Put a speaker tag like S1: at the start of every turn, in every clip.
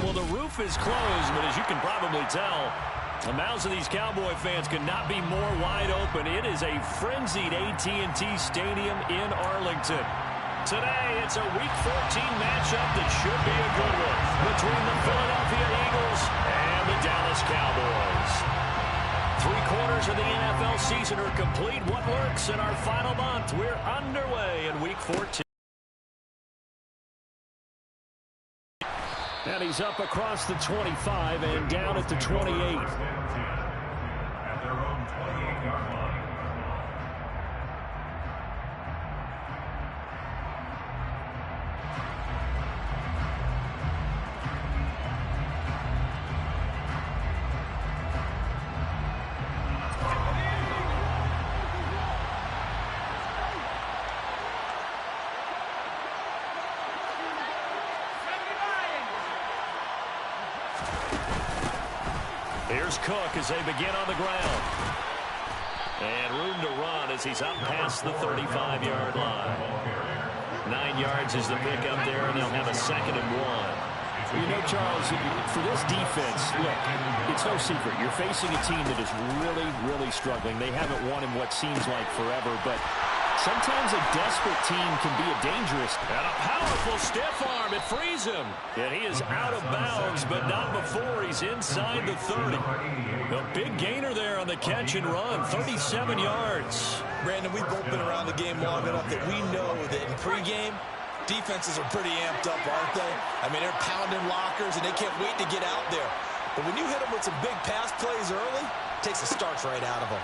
S1: Well, the roof is closed, but as you can probably tell, the mouths of these Cowboy fans could not be more wide open. It is a frenzied AT&T Stadium in Arlington. Today, it's a Week 14 matchup that should be a good one between the Philadelphia Eagles and the Dallas Cowboys. 3/4 of the NFL season are complete. What works in our final month? We're underway in Week 14. And he's up across the 25 and down at the 28.
S2: At their own 28-yard line.
S1: Here's Cook as they begin on the ground. And room to run as he's up past the 35-yard line. 9 yards is the pickup there, and they'll have a 2nd and 1.
S3: You know, Charles, for this defense, look, it's no secret. You're facing a team that is really, really struggling. They haven't won in what seems like forever, but sometimes a desperate team can be a dangerous.
S1: And a powerful stiff arm. It frees him. And he is out of bounds, but not before he's inside the 30. A big gainer there on the catch and run. 37 yards.
S4: Brandon, we've both been around the game long enough that we know that in pregame, defenses are pretty amped up, aren't they? I mean, they're pounding lockers, and they can't wait to get out there. But when you hit them with some big pass plays early, it takes the starch right out of them.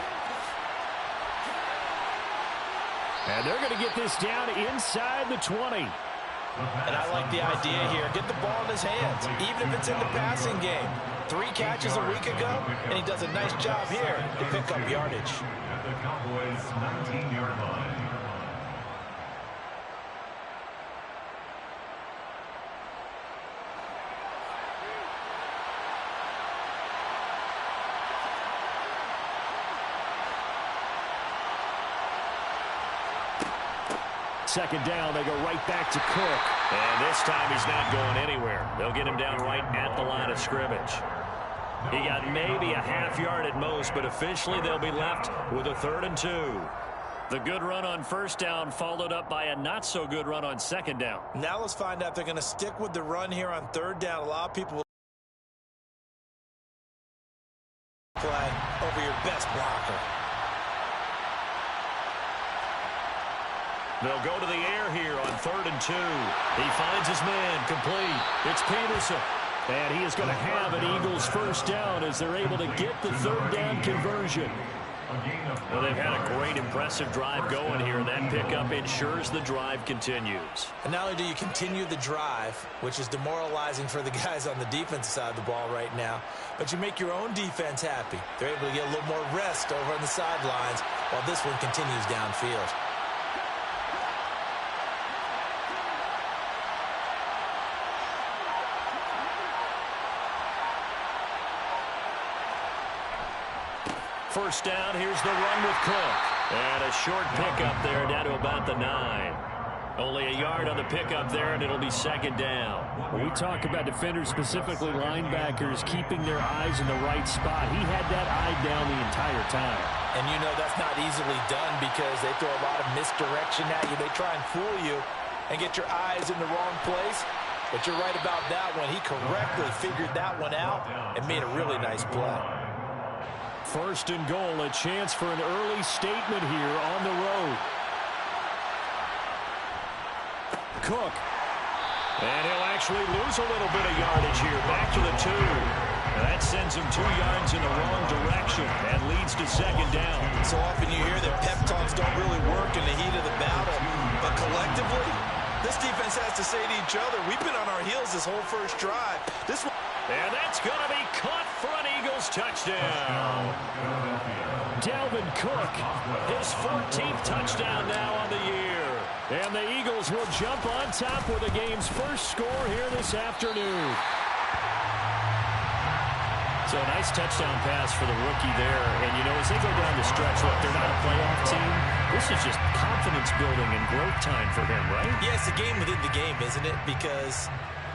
S3: And they're going to get this down inside the 20.
S4: And I like the idea here. Get the ball in his hands, even if it's in the passing game. 3 catches a week ago, and he does a nice job here to pick up yardage.
S2: At the Cowboys' 19-yard line.
S3: Second down, they go right back to Cook.
S1: And this time he's not going anywhere. They'll get him down right at the line of scrimmage. He got maybe a half yard at most, but officially they'll be left with a 3rd and 2. The good run on first down followed up by a not-so-good run on second down.
S4: Now let's find out if they're going to stick with the run here on 3rd down. A lot of people will play over your best blocker.
S1: They'll go to the air here on 3rd and 2. He finds his man complete. It's Peterson. And he is going to have an Eagles first down as they're able to get the 3rd down conversion. Well, they've had a great, impressive drive going here. That pickup ensures the drive continues.
S4: And not only do you continue the drive, which is demoralizing for the guys on the defensive side of the ball right now, but you make your own defense happy. They're able to get a little more rest over on the sidelines while this one continues downfield.
S1: First down, here's the run with Cook. And a short pickup there down to about the 9. Only a yard on the pickup there, and it'll be 2nd down.
S3: When we talk about defenders, specifically linebackers, keeping their eyes in the right spot, he had that eye down the entire time.
S4: And you know that's not easily done because they throw a lot of misdirection at you. They try and fool you and get your eyes in the wrong place. But you're right about that one. He correctly figured that one out and made a really nice play.
S3: 1st and goal, a chance for an early statement here on the road. Cook.
S1: And he'll actually lose a little bit of yardage here. Back to the 2. That sends him 2 yards in the wrong direction and leads to 2nd down.
S4: So often you hear that pep talks don't really work in the heat of the battle. But collectively, this defense has to say to each other, we've been on our heels this whole first drive.
S1: And that's going to be caught for an Eagles touchdown.
S3: Dalvin Cook,
S1: his 14th touchdown now on the year.
S3: And the Eagles will jump on top with the game's first score here this afternoon.
S1: So a nice touchdown pass for the rookie there. And, you know, as they go down the stretch, look, they're not a playoff team. This is just confidence building and growth time for him, right?
S4: Yeah, it's a game within the game, isn't it? Because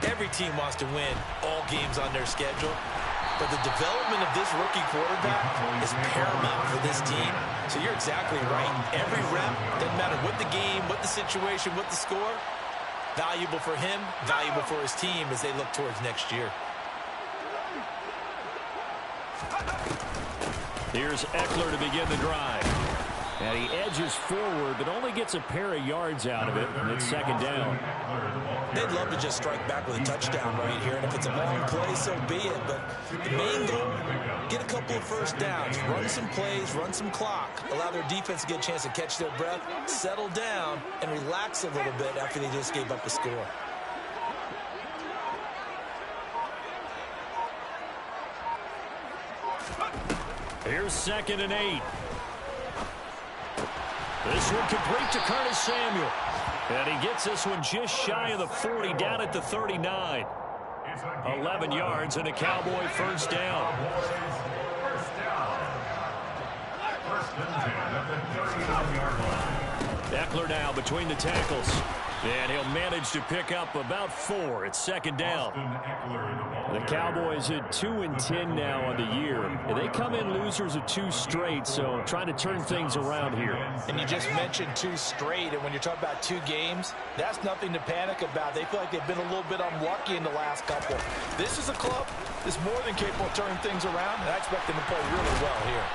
S4: Every team wants to win all games on their schedule. But the development of this rookie quarterback is paramount for this team. So you're exactly right. Every rep, doesn't matter what the game, what the situation, what the score, valuable for him, valuable for his team as they look towards next year.
S1: Here's Eckler to begin the drive. And he edges forward, but only gets a pair of yards out of it, and it's second down.
S4: They'd love to just strike back with a touchdown right here, and if it's a long play, so be it. But the main goal, get a couple of first downs, run some plays, run some clock, allow their defense to get a chance to catch their breath, settle down, and relax a little bit after they just gave up a score.
S1: Here's 2nd and 8. This one complete to Curtis Samuel. And he gets this one just shy of the 40, down at the 39. 11 yards and a Cowboy first down. Eckler now between the tackles. And he'll manage to pick up about 4. It's second down. The Cowboys at 2-10 now on the year. And they come in losers of 2 straight, so trying to turn things around here.
S4: And you just mentioned 2 straight, and when you're talking about 2 games, that's nothing to panic about. They feel like they've been a little bit unlucky in the last couple. This is a club that's more than capable of turning things around, and I expect them to play really well here.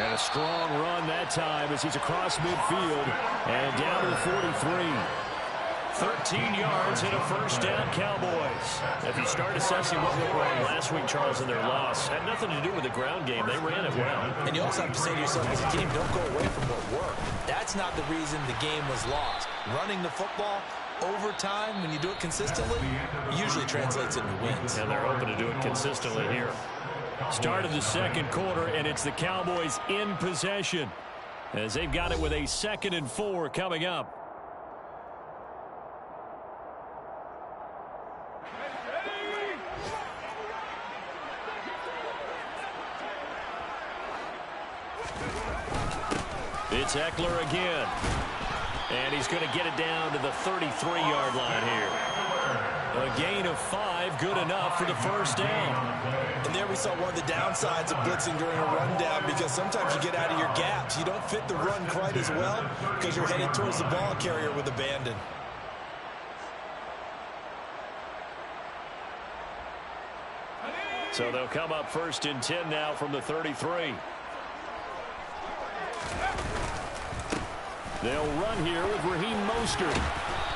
S1: And a strong run that time as he's across midfield and down to the 43. 13 yards and a first down, Cowboys. If you start assessing what went wrong last week, Charles, in their loss, had nothing to do with the ground game. They ran it well.
S4: And you also have to say to yourself as a team, don't go away from what worked. That's not the reason the game was lost. Running the football over time, when you do it consistently, usually translates into wins.
S1: And they're hoping to do it consistently here. Start of the second quarter, and it's the Cowboys in possession as they've got it with a 2nd and 4 coming up. It's Eckler again. And he's going to get it down to the 33-yard line here. A gain of 5, good enough for the first down.
S4: And there we saw one of the downsides of blitzing during a rundown, because sometimes you get out of your gaps. You don't fit the run quite as well because you're headed towards the ball carrier with abandon.
S1: So they'll come up 1st and 10 now from the 33. They'll run here with Raheem Mostert.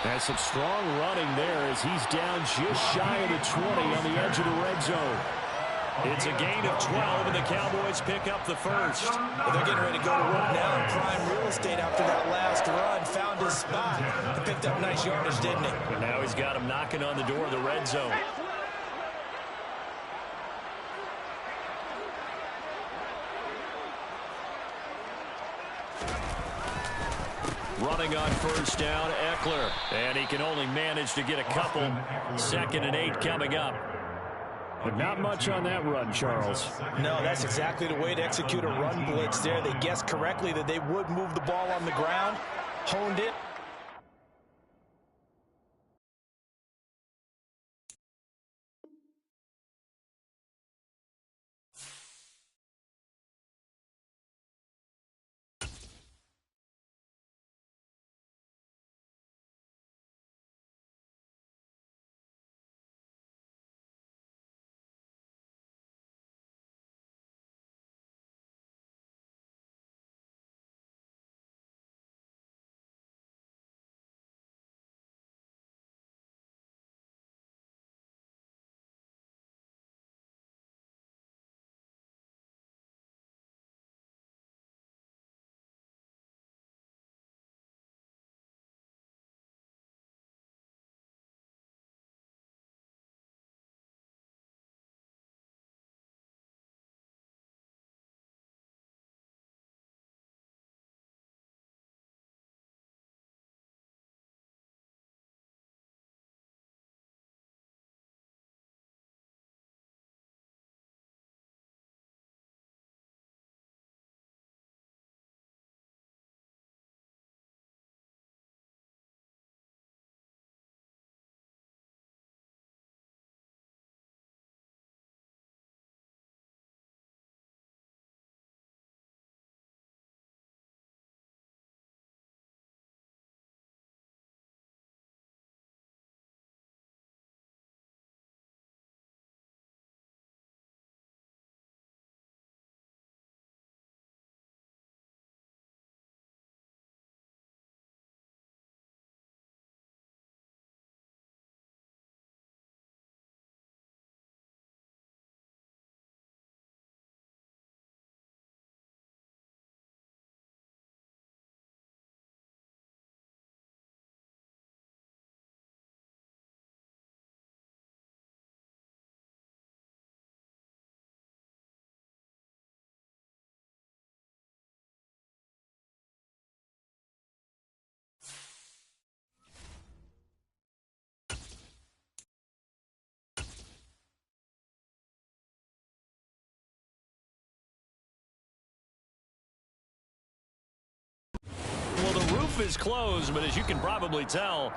S1: Has some strong running there as he's down just shy of the 20 on the edge of the red zone. It's a gain of 12, and the Cowboys pick up the first.
S4: Well, they're getting ready to go to work now in prime real estate after that last run. Found his spot and picked up nice yardage, didn't he?
S1: But now he's got him knocking on the door of the red zone. Running on first down, Eckler. And he can only manage to get a couple. 2nd and 8 coming up. But not much on that run, Charles.
S4: No, that's exactly the way to execute a run blitz there. They guessed correctly that they would move the ball on the ground, honed it,
S1: move is closed, but as you can probably tell,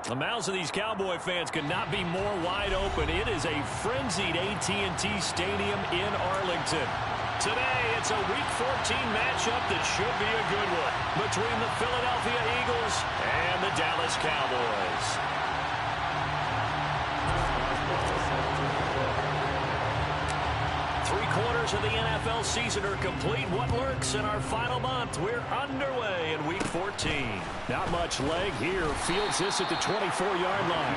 S1: the mouths of these Cowboy fans could not be more wide open. It is a frenzied AT&T Stadium in Arlington. Today, it's a Week 14 matchup that should be a good one between the Philadelphia Eagles and the Dallas Cowboys. Three-quarters of the NFL season are complete. What lurks in our final month? We're underway in Week 14.
S3: Not much leg here. Fields this at the 24-yard line.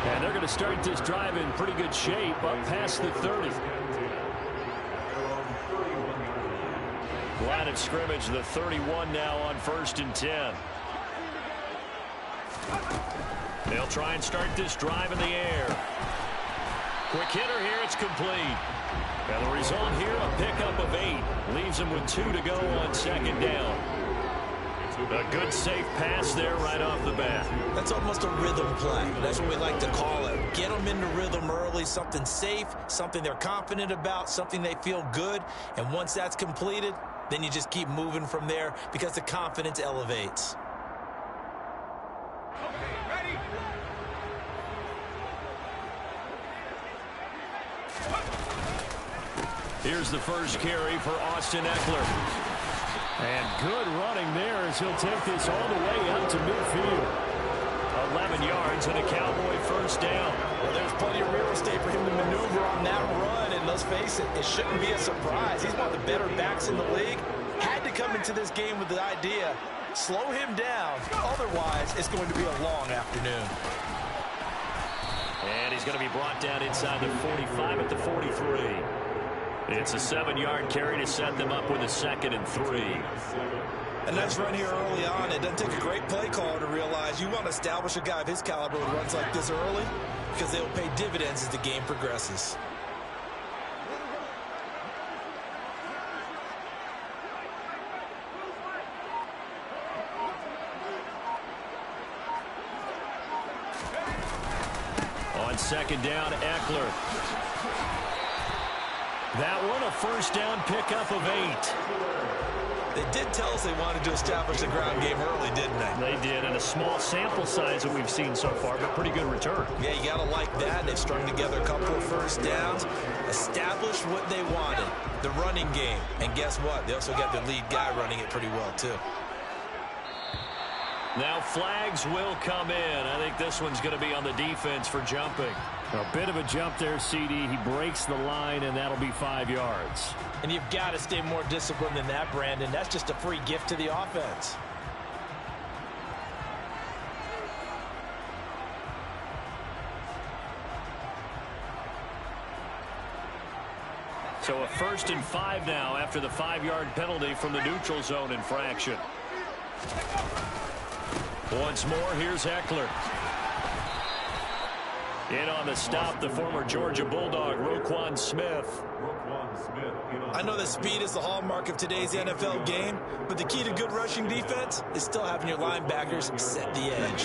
S3: And they're going to start this drive in pretty good shape up past the 30.
S1: Line of scrimmage, the 31 now on 1st and 10. They'll try and start this drive in the air. Quick hitter here, it's complete. And the result here, a pickup of 8. Leaves them with 2 to go on 2nd down. A good, safe pass there right off the bat.
S4: That's almost a rhythm play. That's what we like to call it. Get them into rhythm early, something safe, something they're confident about, something they feel good. And once that's completed, then you just keep moving from there because the confidence elevates.
S1: Here's the first carry for Austin Eckler.
S3: And good running there as he'll take this all the way up to midfield.
S1: 11 yards and a Cowboy first down.
S4: Well, there's plenty of real estate for him to maneuver on that run, and let's face it, it shouldn't be a surprise. He's one of the better backs in the league. Had to come into this game with the idea, slow him down, otherwise it's going to be a long afternoon.
S1: And he's going to be brought down inside the 45 at the 43. It's a 7-yard carry to set them up with a 2nd and 3.
S4: A nice run here early on. It doesn't take a great play caller to realize you want to establish a guy of his caliber who runs like this early because they'll pay dividends as the game progresses.
S1: On 2nd down, Eckler. That one, a first down pickup of 8.
S4: They did tell us they wanted to establish the ground game early, didn't they?
S1: They did, and a small sample size that we've seen so far, but pretty good return.
S4: Yeah, you got to like that. They've strung together a couple of first downs, established what they wanted, the running game. And guess what? They also got their lead guy running it pretty well, too.
S1: Now flags will come in. I think this one's going to be on the defense for jumping.
S3: A bit of a jump there, CD. He breaks the line, and that'll be 5 yards.
S4: And you've got to stay more disciplined than that, Brandon. That's just a free gift to the offense.
S1: So a 1st and 5 now after the 5-yard penalty from the neutral zone infraction. Once more, here's Eckler. In on the stop, the former Georgia Bulldog, Roquan Smith.
S4: I know that speed is the hallmark of today's NFL game, but the key to good rushing defense is still having your linebackers set the edge.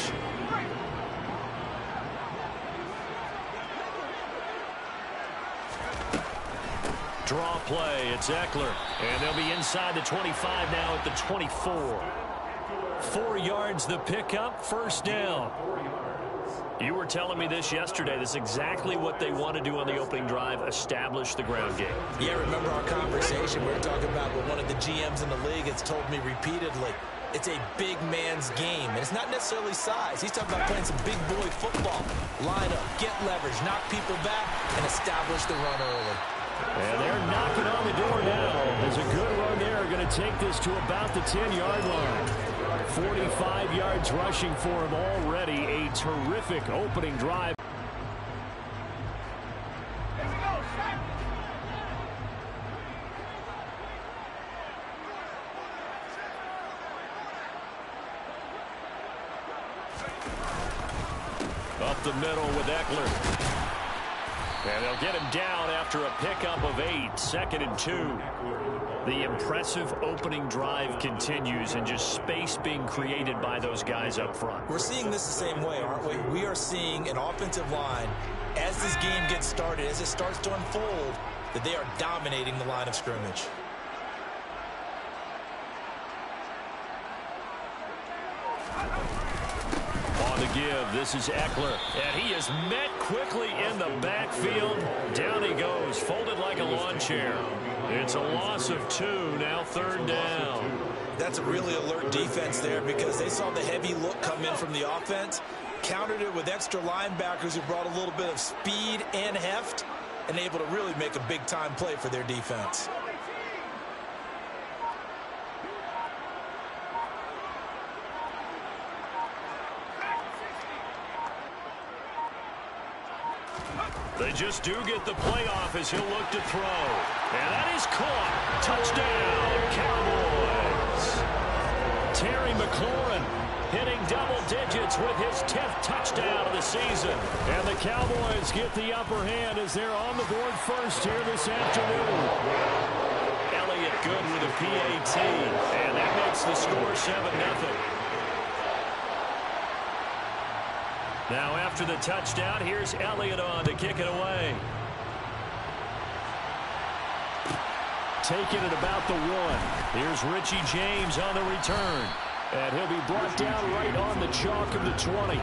S1: Draw play, it's Eckler. And they'll be inside the 25 now at the 24. 4 yards the pickup, first down. You were telling me this yesterday. This is exactly what they want to do on the opening drive, establish the ground game.
S4: Yeah, remember our conversation. We were talking about what one of the GMs in the league has told me repeatedly. It's a big man's game, and it's not necessarily size. He's talking about playing some big boy football. Line up, get leverage, knock people back, and establish the run early.
S3: And they're knocking on the door now. There's a good run there. Going to take this to about the 10-yard line. 45 yards rushing for him already. A terrific opening drive.
S1: Up the middle with Eckler. And they'll get him down after a pickup of 8, 2nd and 2. The impressive opening drive continues, and just space being created by those guys up front.
S4: We're seeing this the same way, aren't we? We are seeing an offensive line, as this game gets started, as it starts to unfold, that they are dominating the line of
S1: give. This is Eckler. And he is met quickly in the backfield. Down he goes, folded like a lawn chair. It's a loss of 2, now 3rd down.
S4: That's a really alert defense there because they saw the heavy look come in from the offense, countered it with extra linebackers who brought a little bit of speed and heft, and able to really make a big-time play for their defense.
S1: They just do get the playoff as he'll look to throw. And that is caught. Touchdown, Cowboys. Terry McLaurin hitting double digits with his 10th touchdown of the season. And the Cowboys get the upper hand as they're on the board first here this afternoon. Elliott good with a PAT. And that makes the score 7-0. Now after the touchdown, here's Elliott on to kick it away. Taking it about the 1. Here's Richie James on the return. And he'll be brought down right on the chalk of the 20.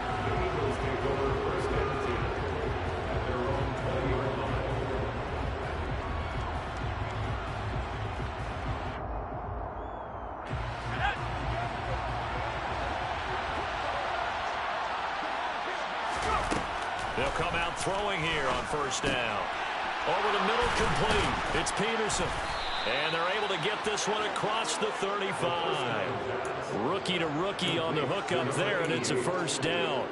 S1: They'll come out throwing here on 1st down. Over the middle, complete. It's Peterson. And they're able to get this one across the 35. Rookie to rookie on the hook up there, and it's a 1st down.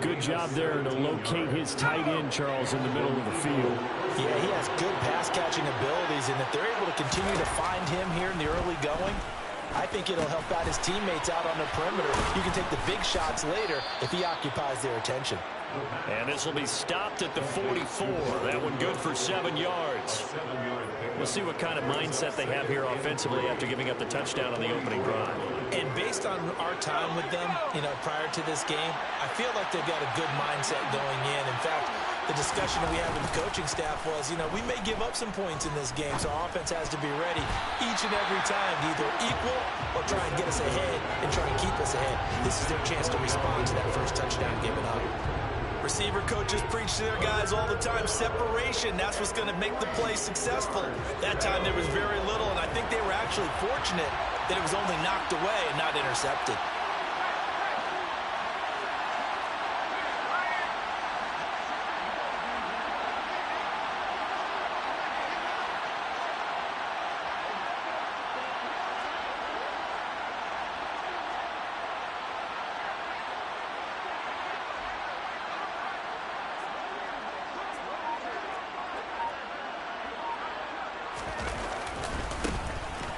S1: Good job there to locate his tight end, Charles, in the middle of the field.
S4: Yeah, he has good pass-catching abilities, and if they're able to continue to find him here in the early going, I think it'll help out his teammates out on the perimeter. You can take the big shots later if he occupies their attention.
S1: And this will be stopped at the 44. That one good for 7 yards. We'll see what kind of mindset they have here offensively after giving up the touchdown on the opening drive.
S4: And based on our time with them, prior to this game, I feel like they've got a good mindset going in. In fact, the discussion that we had with the coaching staff was, we may give up some points in this game, so our offense has to be ready each and every time to either equal or try and get us ahead and try and keep us ahead. This is their chance to respond to that first touchdown given up. Receiver coaches preach to their guys all the time, separation. That's what's going to make the play successful. That time there was very little, and I think they were actually fortunate that it was only knocked away and not intercepted.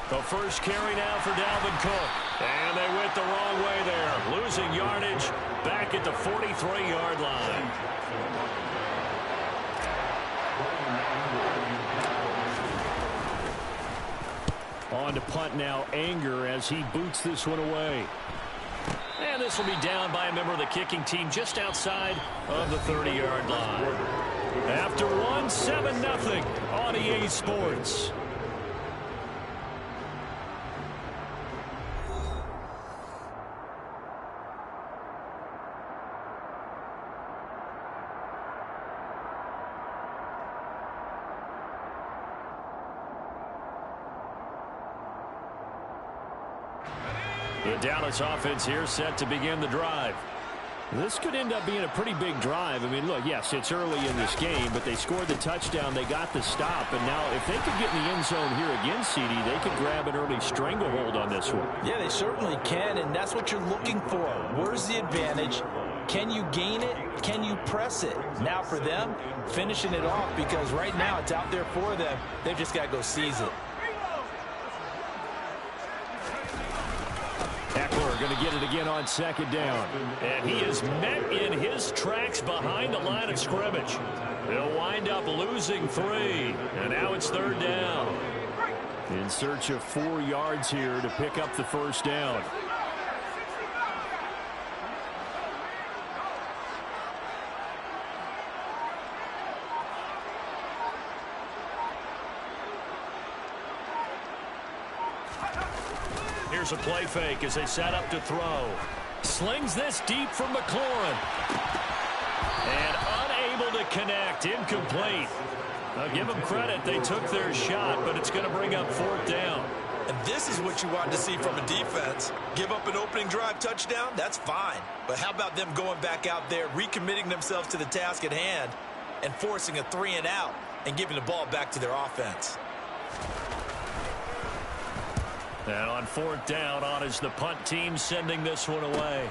S1: The first carry now for Dalvin Cook. And they went the wrong way there. Losing yardage back at the 43-yard line. On to punt now, Anger as he boots this one away. And this will be down by a member of the kicking team just outside of the 30-yard line. After one, 7-0 on EA Sports. The Dallas offense here set to begin the drive. This could end up being a pretty big drive. I mean, look, yes, it's early in this game, but they scored the touchdown. They got the stop. And now if they could get in the end zone here again, CD, they could grab an early stranglehold on this one.
S4: Yeah, they certainly can, and that's what you're looking for. Where's the advantage? Can you gain it? Can you press it? Now for them, finishing it off, because right now it's out there for them. They've just got to go seize it.
S1: Eckler going to get it again on 2nd down. And he is met in his tracks behind the line of scrimmage. They'll wind up losing 3. And now it's 3rd down. In search of 4 yards here to pick up the 1st down. Here's a play fake as they set up to throw. Slings this deep from McLaurin. And unable to connect. Incomplete. I'll give them credit. They took their shot, but it's going to bring up 4th down.
S4: And this is what you want to see from a defense. Give up an opening drive touchdown, that's fine. But how about them going back out there, recommitting themselves to the task at hand, and forcing a 3-and-out and giving the ball back to their offense.
S1: And on 4th down, on is the punt team sending this one away.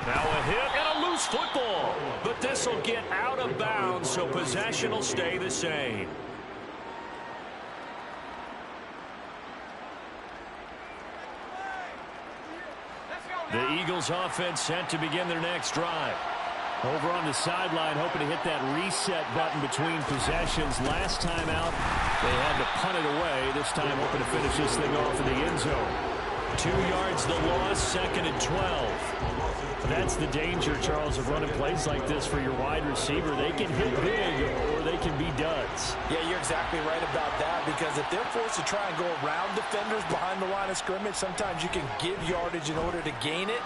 S1: Now a hit and a loose football. But this will get out of bounds, so possession will stay the same. The Eagles offense set to begin their next drive. Over on the sideline, hoping to hit that reset button between possessions. Last time out, they had to punt it away. This time, hoping to finish this thing off in the end zone. 2 yards the loss, 2nd and 12. That's the danger, Charles, of running plays like this for your wide receiver. They can hit big or they can be duds.
S5: Yeah, you're exactly right about that, because if they're forced to try and go around defenders behind the line of scrimmage, sometimes you can give yardage in order to gain it.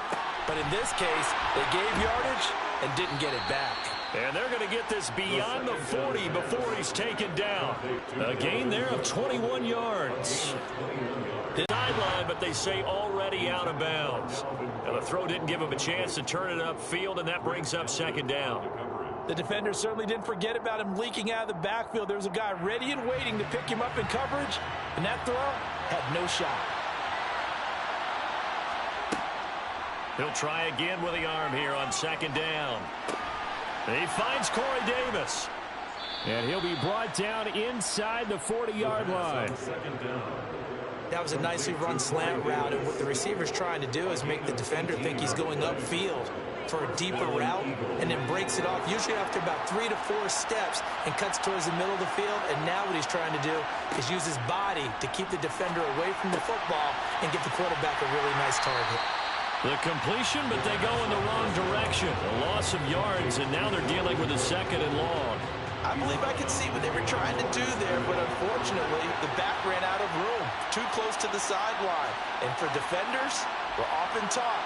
S5: But in this case, they gave yardage and didn't get it back.
S1: And they're going to get this beyond the 40 before he's taken down. A gain there of 21 yards. Sideline, but they say already out of bounds. Now the throw didn't give him a chance to turn it upfield, and that brings up 2nd down.
S5: The defender certainly didn't forget about him leaking out of the backfield. There was a guy ready and waiting to pick him up in coverage, and that throw had no shot.
S1: He'll try again with the arm here on 2nd down. He finds Corey Davis. And he'll be brought down inside the 40-yard line.
S5: That was a nicely run slant route, and what the receiver's trying to do is make the defender think he's going upfield for a deeper route, and then breaks it off, usually after about 3 to 4 steps, and cuts towards the middle of the field. And now what he's trying to do is use his body to keep the defender away from the football and give the quarterback a really nice target.
S1: The completion, but they go in the wrong direction. A loss of yards, and now they're dealing with a 2nd and long.
S5: I believe I could see what they were trying to do there, but unfortunately, the back ran out of room, too close to the sideline. And for defenders, we're often taught,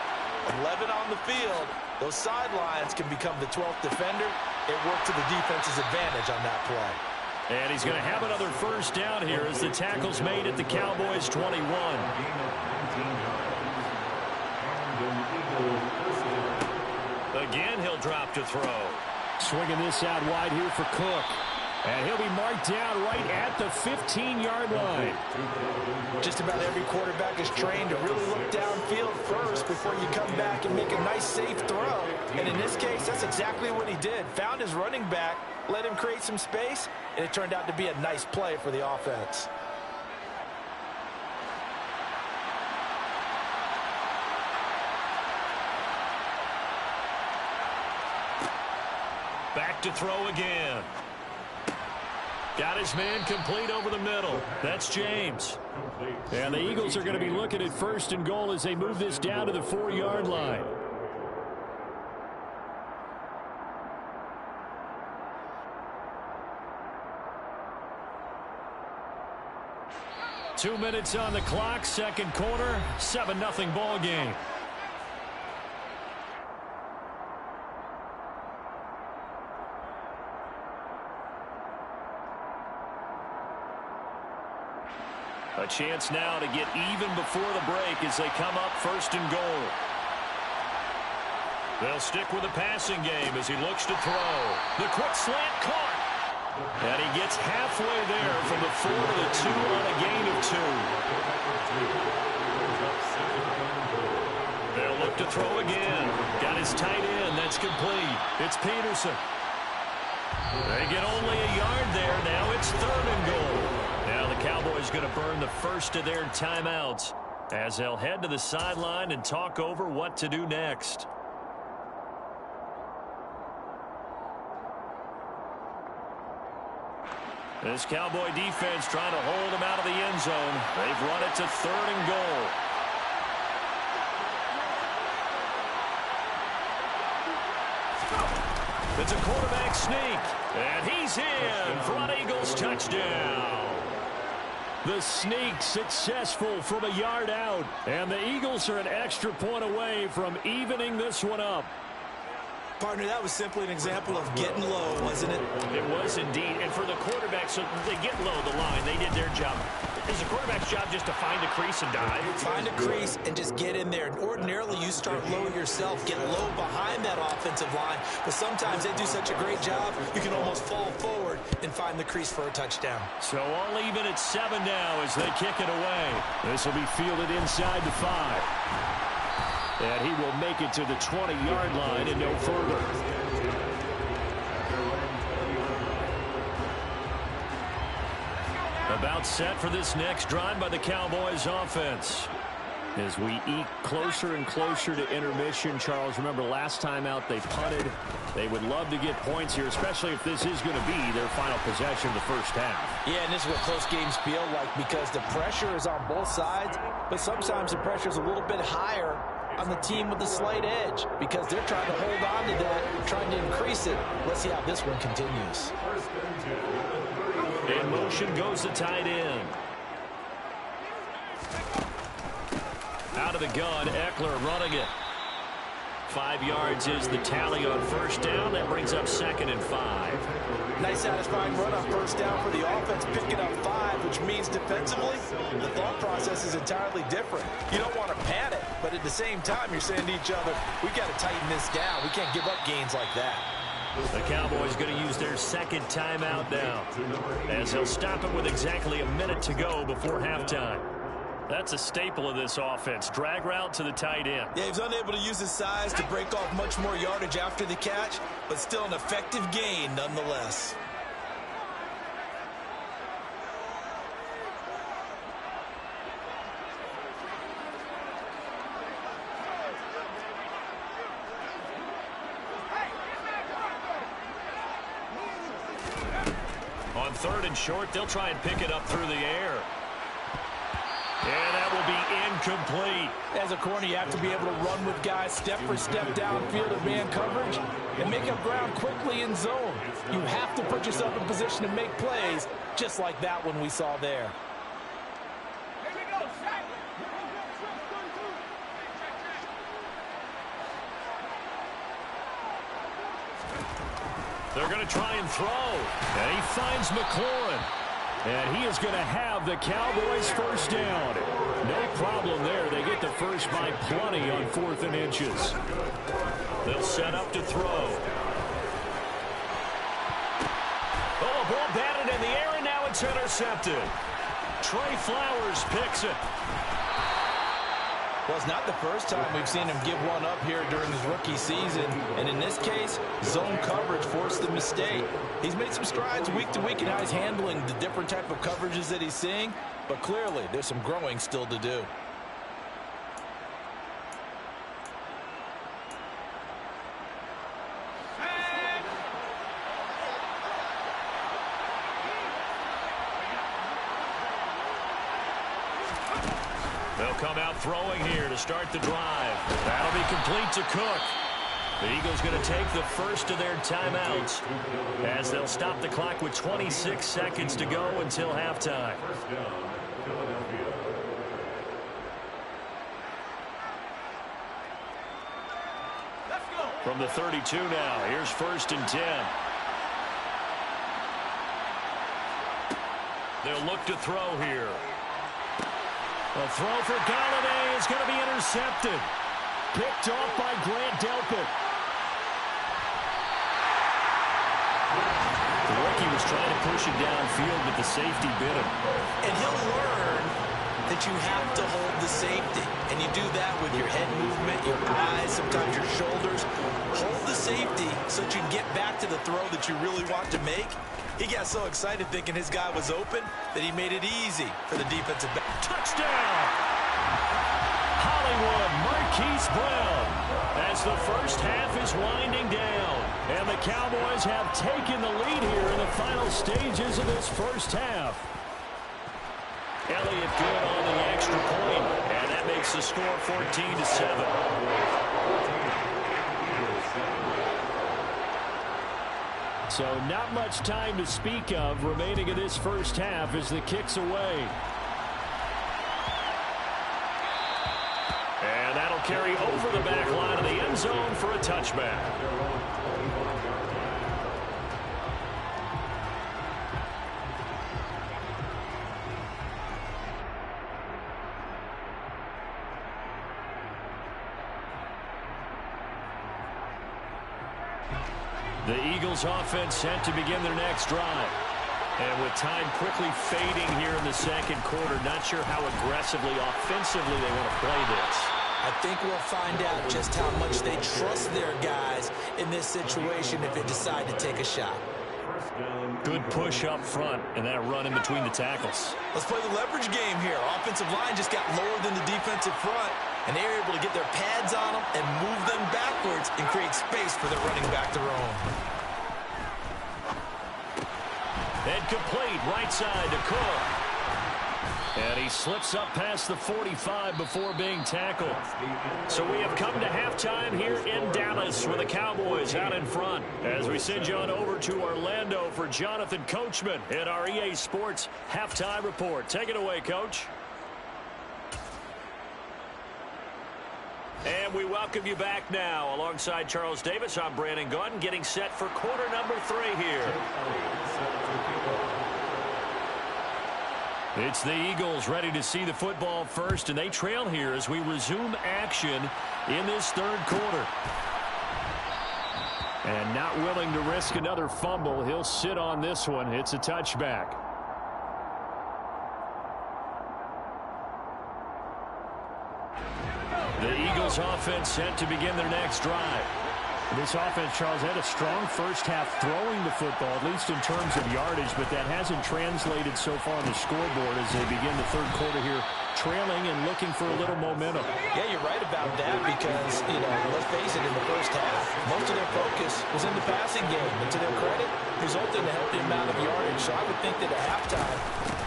S5: 11 on the field, those sidelines can become the 12th defender. It worked to the defense's advantage on that play.
S1: And he's going to have another 1st down here as the tackle's made at the Cowboys' 21. Again, he'll drop to throw.
S3: Swinging this out wide here for Cook. And he'll be marked down right at the 15-yard line.
S5: Just about every quarterback is trained to really look downfield first before you come back and make a nice, safe throw. And in this case, that's exactly what he did. Found his running back, let him create some space, and it turned out to be a nice play for the offense.
S1: Back to throw again. Got his man complete over the middle. That's James.
S3: And the Eagles are going to be looking at 1st and goal as they move this down to the 4-yard line.
S1: Two minutes on the clock, 2nd quarter, 7-0 ball game. A chance now to get even before the break as they come up 1st and goal. They'll stick with the passing game as he looks to throw. The quick slant caught. And he gets halfway there from the 4 to the 2 on a gain of 2. They'll look to throw again. Got his tight end. That's complete. It's Peterson. They get only a yard there. Now it's 3rd and goal. Now the Cowboys going to burn the first of their timeouts as they'll head to the sideline and talk over what to do next. This Cowboy defense trying to hold them out of the end zone. They've run it to 3rd and goal. It's a quarterback sneak, and he's in for an Eagles touchdown. The sneak successful from a yard out. And the Eagles are an extra point away from evening this one up.
S5: Partner, that was simply an example of getting low, wasn't it?
S3: It was indeed. And for the quarterback, so they get low the line. They did their job. Is the quarterback's job just to find a crease and dive?
S5: Find a crease and just get in there. And ordinarily, you start low yourself, get low behind that offensive line. But sometimes they do such a great job, you can almost fall forward and find the crease for a touchdown.
S1: So all even at 7 now as they kick it away. This will be fielded inside the 5. And he will make it to the 20-yard line and no further. About set for this next drive by the Cowboys offense. As we eke closer and closer to intermission, Charles, remember last time out they punted. They would love to get points here, especially if this is going to be their final possession of the first half.
S5: Yeah, and this is what close games feel like because the pressure is on both sides, but sometimes the pressure is a little bit higher on the team with the slight edge because they're trying to hold on to that, trying to increase it. Let's see how this one continues.
S1: In motion goes the tight end. Out of the gun, Eckler running it. 5 yards is the tally on first down. That brings up 2nd and 5.
S5: Nice satisfying run on first down for the offense, picking up 5, which means defensively, the thought process is entirely different. You don't want to panic, but at the same time, you're saying to each other, we got to tighten this down. We can't give up gains like that.
S1: The Cowboys going to use their 2nd timeout now, as they'll stop it with exactly a minute to go before halftime. That's a staple of this offense. Drag route to the tight end.
S4: Yeah, he's unable to use his size to break off much more yardage after the catch, but still an effective gain nonetheless.
S1: On 3rd and short, they'll try and pick it up through the air. And that will be incomplete.
S5: As a corner, you have to be able to run with guys step for step downfield in man coverage and make up ground quickly in zone. You have to put yourself in position to make plays, just like that one we saw there.
S1: They're going to try and throw. And he finds McLaurin. And he is going to have the Cowboys first down. No problem there. They get the first by plenty on 4th and inches. They'll set up to throw. Oh, ball batted in the air, and now it's intercepted. Trey Flowers picks it.
S5: Well, it's not the first time we've seen him give one up here during his rookie season. And in this case, zone coverage forced the mistake. He's made some strides week to week in how he's handling the different type of coverages that he's seeing. But clearly, there's some growing still to do.
S1: They'll come out throwing here to start the drive. That'll be complete to Cook. The Eagles going to take the first of their timeouts as they'll stop the clock with 26 seconds to go until halftime. From the 32 now, here's 1st and 10. They'll look to throw here. A throw for Galladay is going to be intercepted. Picked off by Grant Delpit. The rookie was trying to push it downfield, but the safety bit him.
S5: And he'll learn that you have to hold the safety. And you do that with your head movement, your eyes, sometimes your shoulders. Hold the safety so that you can get back to the throw that you really want to make. He got so excited thinking his guy was open that he made it easy for the defensive back.
S1: Touchdown! Hollywood Marquise Brown as the first half is winding down. And the Cowboys have taken the lead here in the final stages of this first half. Elliott good on the extra point, and that makes the score 14-7. So not much time to speak of remaining in this first half as the kick's away. carry over the back line of the end zone for a touchback. The Eagles offense set to begin their next drive. And with time quickly fading here in the second quarter, not sure how aggressively, offensively they want to play this.
S5: I think we'll find out just how much they trust their guys in this situation if they decide to take a shot.
S1: Good push up front, and that run in between the tackles.
S4: Let's play the leverage game here. Offensive line just got lower than the defensive front, and they're able to get their pads on them and move them backwards and create space for their running back to roam.
S1: And complete right side to Cook. And he slips up past the 45 before being tackled. So we have come to halftime here in Dallas with the Cowboys out in front. As we send you on over to Orlando for Jonathan Coachman in our EA Sports Halftime Report. Take it away, Coach. And we welcome you back now. Alongside Charles Davis, I'm Brandon Gaudin, getting set for quarter number 3 here. It's the Eagles ready to see the football first, and they trail here as we resume action in this third quarter. And not willing to risk another fumble. He'll sit on this one. It's a touchback. The Eagles offense set to begin their next drive.
S3: This offense, Charles, had a strong first half throwing the football, at least in terms of yardage, but that hasn't translated so far on the scoreboard as they begin the third quarter here, trailing and looking for a little momentum.
S5: Yeah, you're right about that because, let's face it, in the first half, most of their focus was in the passing game. And to their credit, resulted in a healthy amount of yardage. So I would think that at halftime,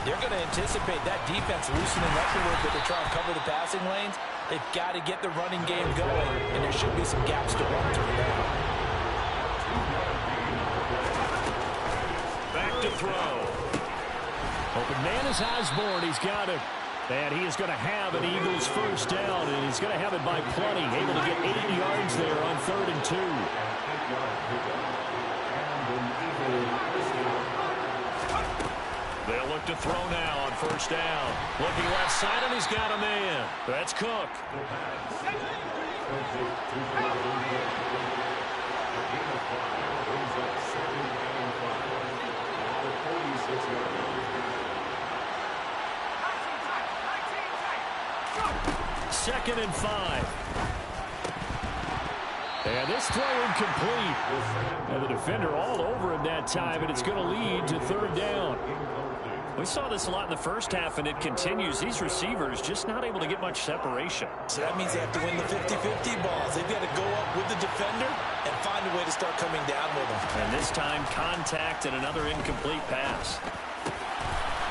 S5: they're going to anticipate that defense loosening up a little bit to try and cover the passing lanes. They've got to get the running game going, and there should be some gaps to run through now.
S1: Back to throw.
S3: Open man is Osborne. He's got it. And he is going to have an Eagles first down, and he's going to have it by plenty. Able to get 8 yards there on 3rd and 2.
S1: They'll look to throw now on first down. Looking left side, and he's got a man. That's Cook. Second and 5. And this throw incomplete. And the defender all over him that time, and it's going to lead to 3rd down. We saw this a lot in the first half, and it continues. These receivers just not able to get much separation.
S5: So that means they have to win the 50-50 balls. They've got to go up with the defender and find a way to start coming down with them.
S1: And this time, contact and another incomplete pass.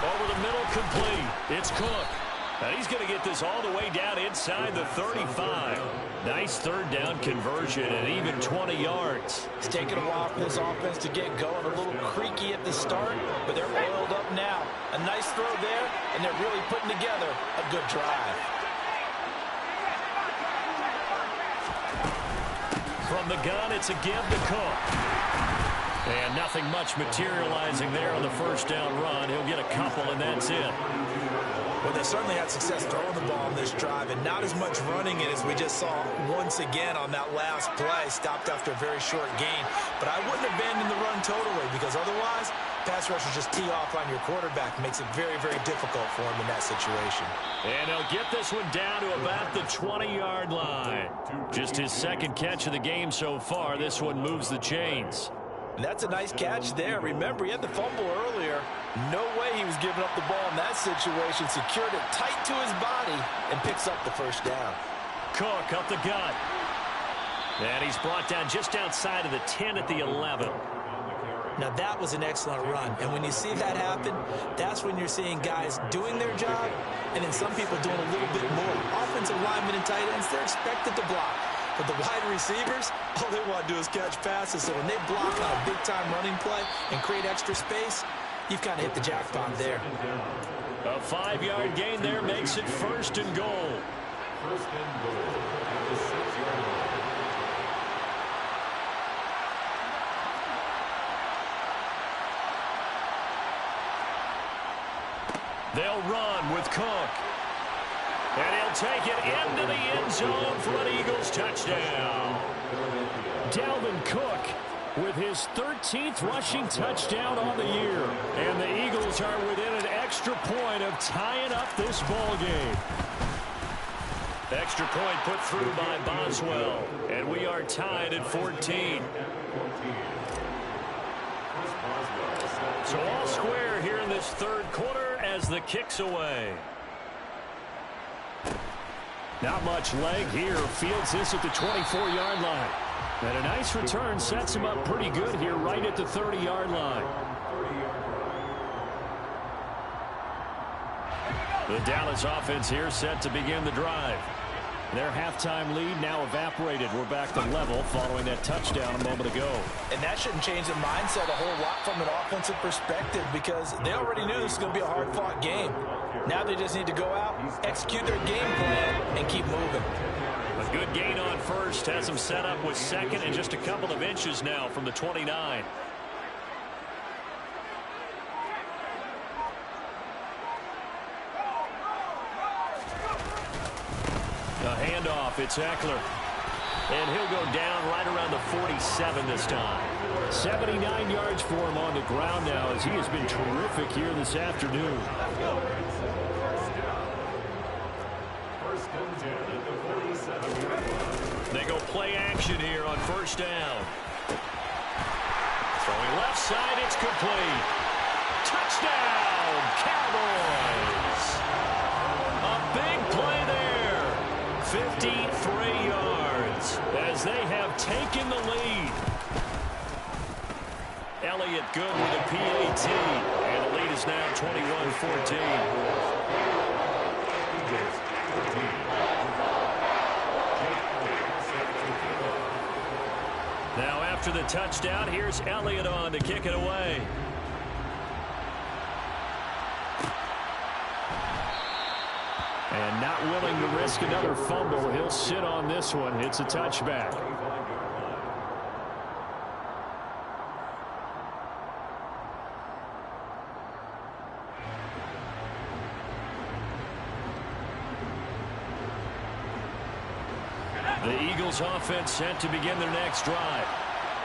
S1: Over the middle, complete. It's Cook. And he's going to get this all the way down inside the 35. Nice 3rd down conversion and even 20 yards.
S5: It's taken a while for this offense to get going. A little creaky at the start, but they're oiled up now. A nice throw there, and they're really putting together a good drive.
S1: From the gun, it's a give to Cook. And nothing much materializing there on the first down run. He'll get a couple, and that's it.
S5: Well, they certainly had success throwing the ball on this drive, and not as much running it as we just saw once again on that last play. Stopped after a very short gain. But I wouldn't abandon the run totally, because otherwise, pass rushers just tee off on your quarterback. Makes it very, very difficult for him in that situation.
S1: And he'll get this one down to about the 20-yard line. Just his second catch of the game so far. This one moves the chains.
S5: And that's a nice catch there. Remember, he had the fumble earlier. No way he was giving up the ball in that situation. Secured it tight to his body and picks up the first down.
S1: Cook up the gut. And he's brought down just outside of the 10 at the 11.
S5: Now, that was an excellent run. And when you see that happen, that's when you're seeing guys doing their job and then some people doing a little bit more. Offensive linemen and tight ends, they're expected to block. But the wide receivers, all they want to do is catch passes. So when they block on a big-time running play and create extra space, you've kind of hit the jackpot there.
S1: A 5-yard gain there makes it 1st and goal.
S2: First and goal at the 6-yard line.
S1: They'll run with Cook. And he'll take it into the end zone for an Eagles touchdown.
S3: Dalvin Cook with his 13th rushing touchdown on the year. And the Eagles are within an extra point of tying up this ball game.
S1: Extra point put through by Boswell. And we are tied at 14. So all square here in this third quarter as the kick's away.
S3: Not much leg here. Fields this at the 24-yard line. And a nice return sets him up pretty good here right at the 30-yard line.
S1: The Dallas offense here set to begin the drive.
S3: Their halftime lead now evaporated. We're back to level following that touchdown a moment ago.
S5: And that shouldn't change the mindset a whole lot from an offensive perspective because they already knew this was going to be a hard-fought game. Now they just need to go out, execute their game plan, and keep moving.
S1: A good gain on first has them set up with second and just a couple of inches now from the 29. A handoff, it's Eckler. And he'll go down right around the 47 this time.
S3: 79 yards for him on the ground now as he has been terrific here this afternoon.
S1: They go play action here on first down. Throwing left side, it's complete. Touchdown, Cowboys. A big play there. 53 yards as they have taken the lead. Elliott good with a PAT. And the lead is now 21-14. Now after the touchdown, here's Elliott on to kick it away.
S3: And not willing to risk another fumble. He'll sit on this one. It's a touchback.
S1: The Eagles offense set to begin their next drive.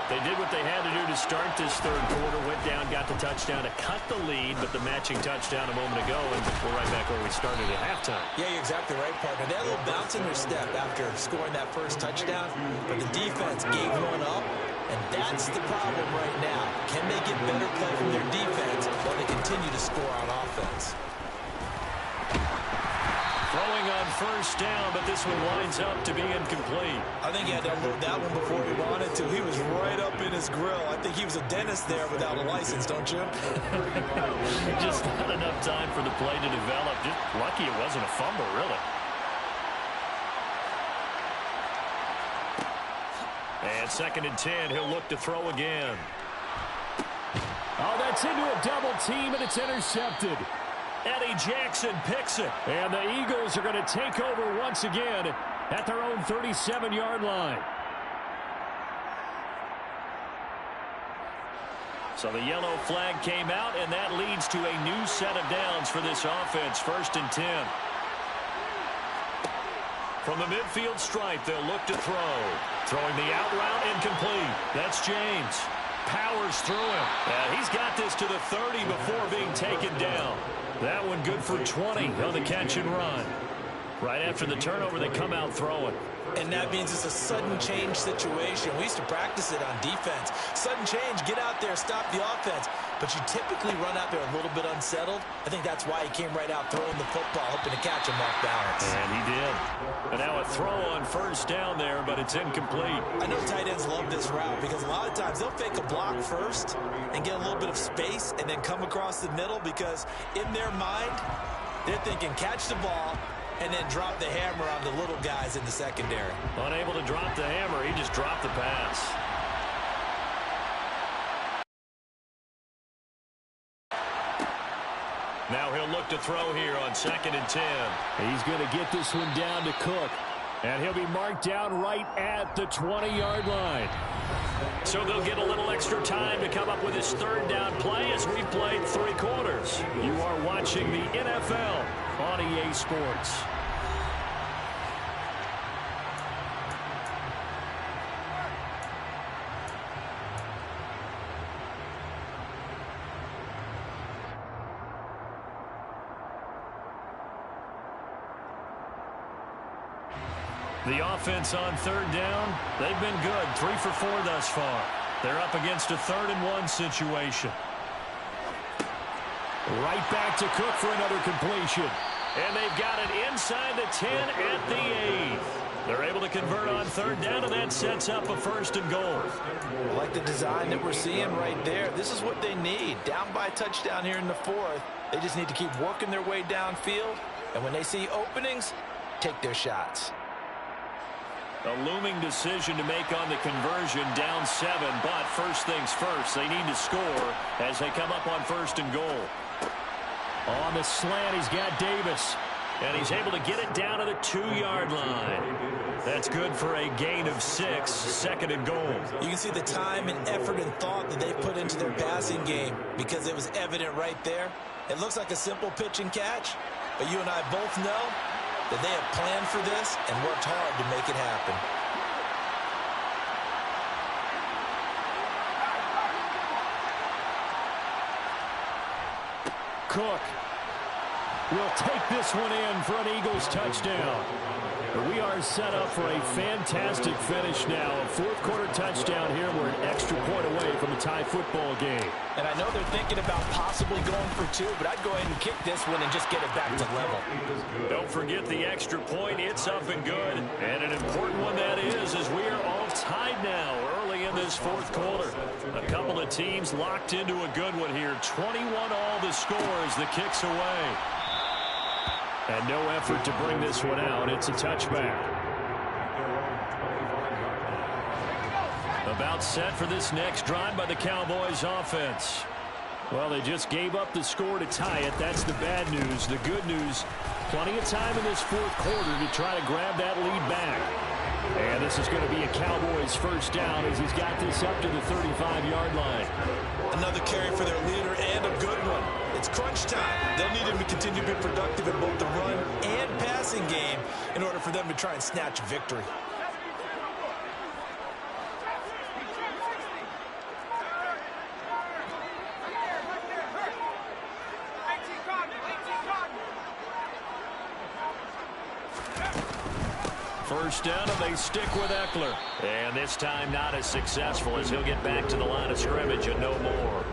S1: They did what they had to do to start this third quarter, went down, got the touchdown to cut the lead, but the matching touchdown a moment ago, and we're right back where we started at halftime.
S5: Yeah, you're exactly right, partner. They had a little bounce in their step after scoring that first touchdown, but the defense gave one up, and that's the problem right now. Can they get better play from their defense while they continue to score on offense?
S1: Throwing on first down, but this one winds up to be incomplete.
S5: I think he had to unload that one before he wanted to. He was right up in his grill. I think he was a dentist there without a license, don't you?
S1: Just not enough time for the play to develop. Just lucky it wasn't a fumble, really. And 2nd and 10, he'll look to throw again.
S3: Oh, that's into a double team, and it's intercepted.
S1: Eddie Jackson picks it.
S3: And the Eagles are going to take over once again at their own 37-yard line.
S1: So the yellow flag came out, and that leads to a new set of downs for this offense. 1st and 10. From the midfield stripe, they'll look to throw. Throwing the out route incomplete. That's James. Powers through him. He's got this to the 30 before being taken down. That one good for 20 on the catch and run. Right after the turnover, they come out throwing.
S5: And that means it's a sudden change situation. We used to practice it on defense. Sudden change, get out there, stop the offense. But you typically run out there a little bit unsettled. I think that's why he came right out throwing the football, hoping to catch him off balance.
S1: And he did. And now a throw on first down there, but it's incomplete.
S5: I know tight ends love this route because a lot of times they'll fake a block first and get a little bit of space and then come across the middle because in their mind, they're thinking catch the ball and then drop the hammer on the little guys in the secondary.
S1: Unable to drop the hammer, he just dropped the pass. Now he'll look to throw here on 2nd and 10.
S3: He's going to get this one down to Cook. And he'll be marked down right at the 20-yard line.
S1: So they'll get a little extra time to come up with his 3rd down play as we've played 3 quarters. You are watching the NFL on EA Sports. The offense on 3rd down, they've been good. 3 for 4 thus far. They're up against a 3rd and 1 situation.
S3: Right back to Cook for another completion.
S1: And they've got it inside the 10 at the 8. They're able to convert on 3rd down, and that sets up a 1st and goal.
S5: I like the design that we're seeing right there. This is what they need. Down by a touchdown here in the 4th. They just need to keep working their way downfield. And when they see openings, take their shots.
S1: A looming decision to make on the conversion, down 7, but first things first, they need to score as they come up on 1st and goal.
S3: On the slant, he's got Davis.
S1: And he's able to get it down to the 2-yard line. That's good for a gain of 6, 2nd and goal.
S5: You can see the time and effort and thought that they put into their passing game because it was evident right there. It looks like a simple pitch and catch, but you and I both know that they have planned for this and worked hard to make it happen.
S3: Cook will take this one in for an Eagles touchdown. We are set up for a fantastic finish now. A 4th quarter touchdown here. We're an extra point away from a tie football game.
S5: And I know they're thinking about possibly going for 2, but I'd go ahead and kick this one and just get it back to level.
S1: Don't forget the extra point. It's up and good. And an important one that is, as we are all tied now early in this 4th quarter. A couple of teams locked into a good one here. 21 all the score as the kick's away. And no effort to bring this one out. It's a touchback. About set for this next drive by the Cowboys offense. Well, they just gave up the score to tie it. That's the bad news. The good news, plenty of time in this 4th quarter to try to grab that lead back. And this is going to be a Cowboys 1st down as he's got this up to the 35-yard line.
S5: Another carry for their leader and a good one. It's crunch time. They'll need him to continue to be productive in both the run and passing game in order for them to try and snatch victory.
S1: First down, and they stick with Eckler. And this time not as successful as he'll get back to the line of scrimmage and no more.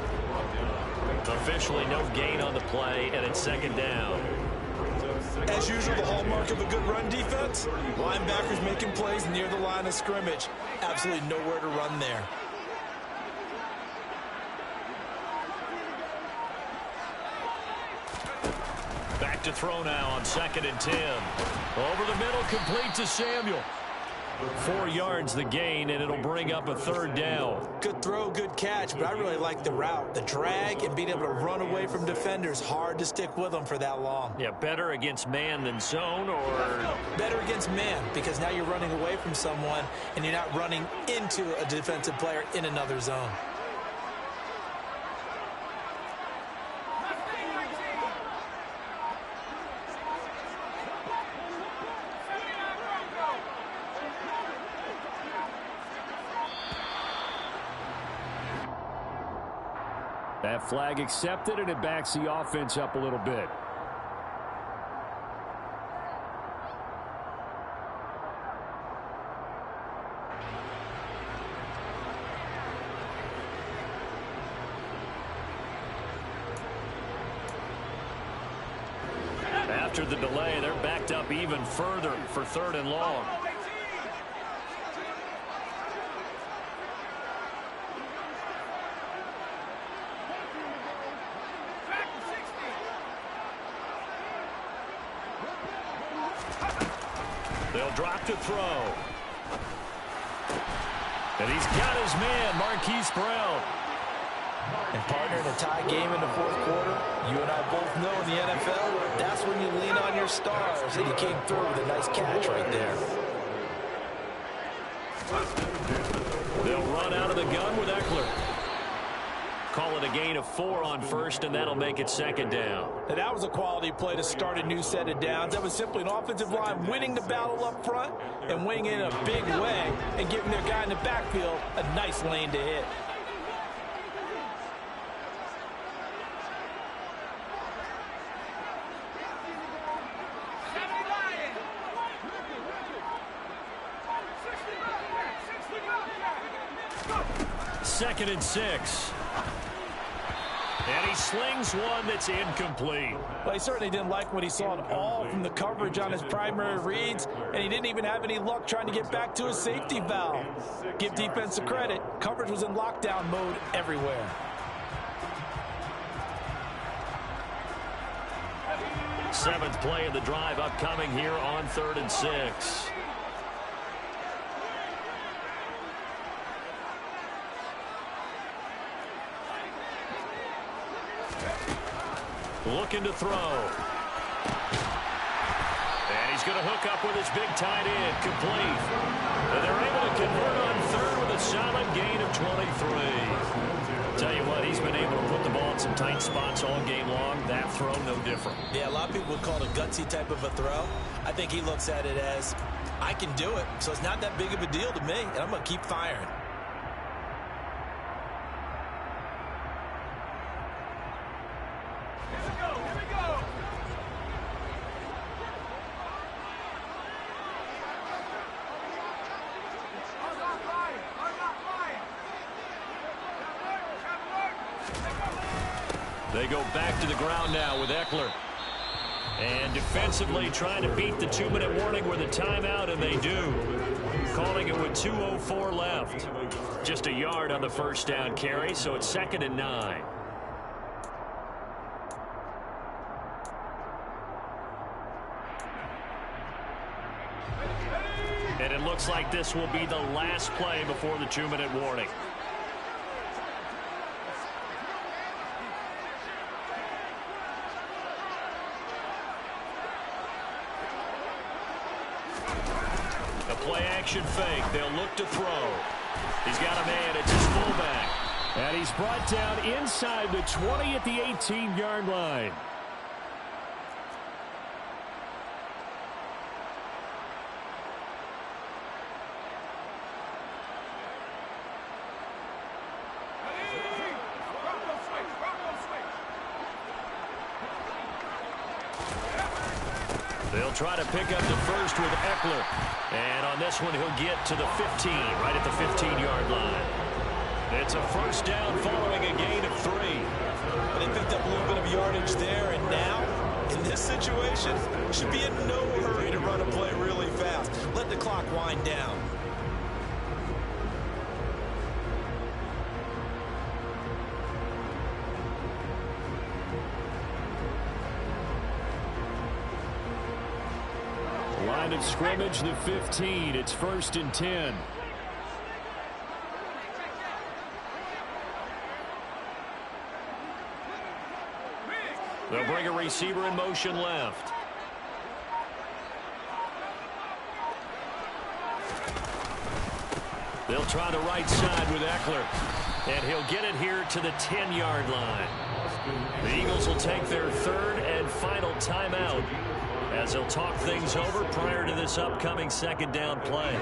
S1: Officially no gain on the play, and it's 2nd down.
S5: As usual, the hallmark of a good run defense, linebackers making plays near the line of scrimmage. Absolutely nowhere to run there.
S1: Back to throw now on 2nd and 10. Over the middle, complete to Samuel. 4 yards the gain, and it'll bring up a 3rd down.
S5: Good throw, good catch, but I really like the route. The drag and being able to run away from defenders, hard to stick with them for that long.
S1: Yeah, better against man than zone, or?
S5: Better against man, because now you're running away from someone, and you're not running into a defensive player in another zone.
S3: That flag accepted, and it backs the offense up a little bit.
S1: After the delay, they're backed up even further for 3rd and long. They'll drop to throw. And he's got his man, Marquise Brown.
S5: And partner, in a tie game in the fourth quarter, you and I both know in the NFL, that's when you lean on your stars, and he came through with a nice catch right there.
S1: They'll run out of the gun with Eckler. Call it a gain of 4 on first, and that'll make it second down.
S5: Now, that was a quality play to start a new set of downs. That was simply an offensive line winning the battle up front and winning in a big way and giving their guy in the backfield a nice lane to hit.
S1: Second and 6. And he slings one that's incomplete.
S5: Well, he certainly didn't like what he saw at all from the coverage on his primary reads, and he didn't even have any luck trying to get back to his safety valve. Give defense a credit. Coverage was in lockdown mode everywhere.
S1: Seventh play of the drive upcoming here on 3rd and 6. Looking to throw. And he's going to hook up with his big tight end, complete. And they're able to convert on 3rd with a solid gain of 23. Tell you what, he's been able to put the ball in some tight spots all game long. That throw, no different.
S4: Yeah, a lot of people would call it a gutsy type of a throw. I think he looks at it as, I can do it, so it's not that big of a deal to me, and I'm going to keep firing.
S1: They go back to the ground now with Eckler. And defensively trying to beat the 2-minute warning with a timeout, and they do. Calling it with 2:04 left. Just a yard on the first down carry, so it's 2nd and 9. And it looks like this will be the last play before the 2-minute warning. Play-action fake. They'll look to throw. He's got a man. It's his fullback.
S3: And he's brought down inside the 20 at the 18-yard line.
S1: They'll try to pick up the first with Eckler. And on this one, he'll get to the 15, right at the 15-yard line. It's a first down following a gain of 3.
S4: They picked up a little bit of yardage there, and now, in this situation, should be in no hurry to run a play really fast. Let the clock wind down.
S3: Line of scrimmage, the 15. It's 1st and 10.
S1: They'll bring a receiver in motion left. They'll try the right side with Eckler. And he'll get it here to the 10-yard line. The Eagles will take their 3rd and final timeout as they'll talk things over prior to this upcoming 2nd down play.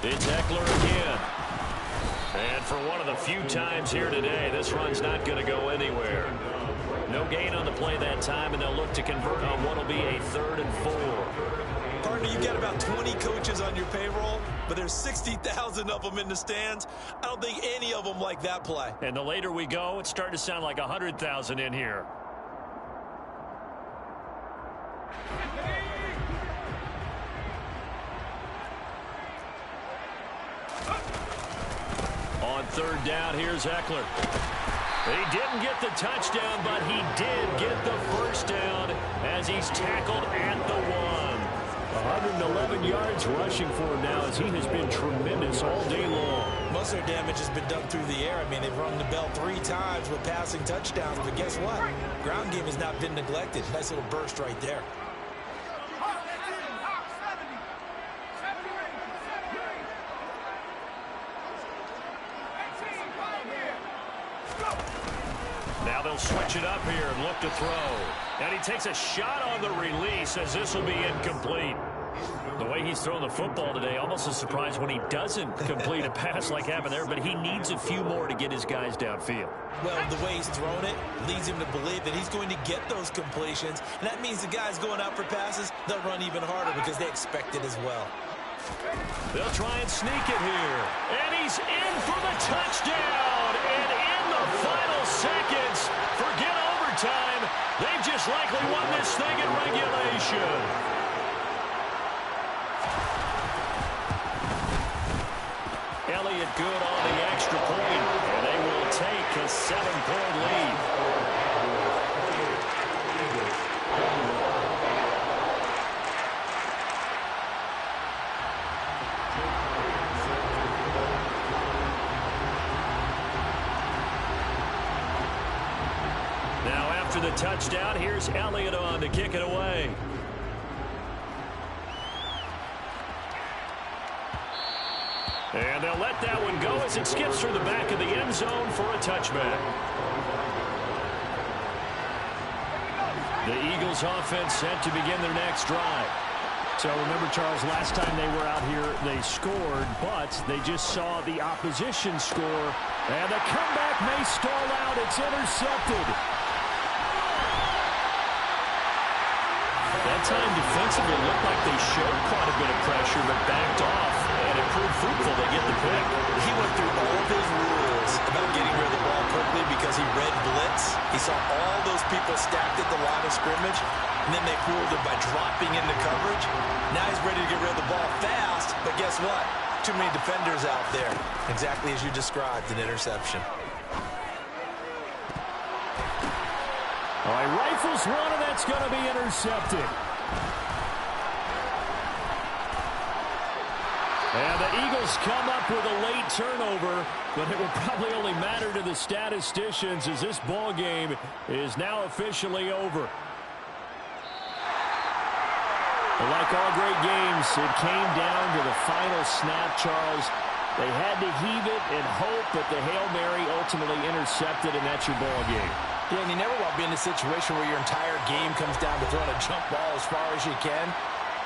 S1: It's Eckler again. And for one of the few times here today, this run's not going to go anywhere. No gain on the play that time, and they'll look to convert on what will be a 3rd and 4.
S4: Partner, you've got about 20 coaches on your payroll, but there's 60,000 of them in the stands. I don't think any of them like that play.
S1: And the later we go, it's starting to sound like 100,000 in here. On On third down, here's Eckler. He didn't get the touchdown, but he did get the first down as he's tackled at the 1.
S3: 111 yards rushing for him now as he has been tremendous all day long.
S5: Most of their damage has been done through the air. I mean, they've rung the bell 3 times with passing touchdowns, but guess what? Ground game has not been neglected. Nice little burst right there.
S1: Now they'll switch it up here and look to throw. And he takes a shot on the release as this will be incomplete. The way he's throwing the football today, almost a surprise when he doesn't complete a pass like happened there, but he needs a few more to get his guys downfield.
S5: Well, the way he's thrown it leads him to believe that he's going to get those completions, and that means the guys going out for passes, they'll run even harder because they expect it as well.
S1: They'll try and sneak it here. And he's in for the touchdown. And in the final seconds, forget overtime. They've just likely won this thing in regulation. Elliott good on the extra point, and they will take a 7-point lead. Now after the touchdown, here's Elliott on to kick it away. And they'll let that one go as it skips through the back of the end zone for a touchback. The Eagles offense set to begin their next drive.
S3: So remember, Charles, last time they were out here, they scored, but they just saw the opposition score. And the comeback may stall out. It's intercepted.
S1: That time defensively looked like they showed quite a bit of pressure, but backed off. And it proved fruitful. They get the pick.
S4: He went through all of his rules about getting rid of the ball quickly because he read blitz. He saw all those people stacked at the line of scrimmage, and then they fooled him by dropping into coverage. Now he's ready to get rid of the ball fast, but guess what? Too many defenders out there. Exactly as you described, an interception.
S3: All right, rifles one, and that's going to be intercepted. And the Eagles come up with a late turnover, but it will probably only matter to the statisticians as this ball game is now officially over. But like all great games, it came down to the final snap, Charles. They had to heave it and hope, but the Hail Mary ultimately intercepted, and that's your ball game.
S5: Yeah, and you never want to be in a situation where your entire game comes down to throwing a jump ball as far as you can.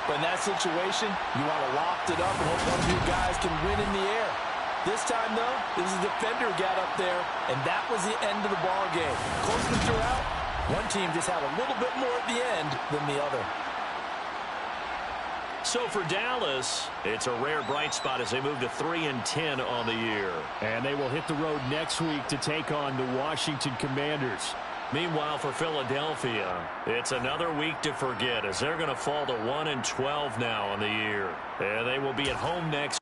S5: But in that situation, you want to loft it up and hope one of you guys can win in the air. This time, though, it was a defender who got up there, and that was the end of the ball game. Close to throughout, one team just had a little bit more at the end than the other.
S1: So for Dallas, it's a rare bright spot as they move to 3-10 on the year.
S3: And they will hit the road next week to take on the Washington Commanders.
S1: Meanwhile, for Philadelphia, it's another week to forget as they're going to fall to 1-12 now on the year. And they will be at home next.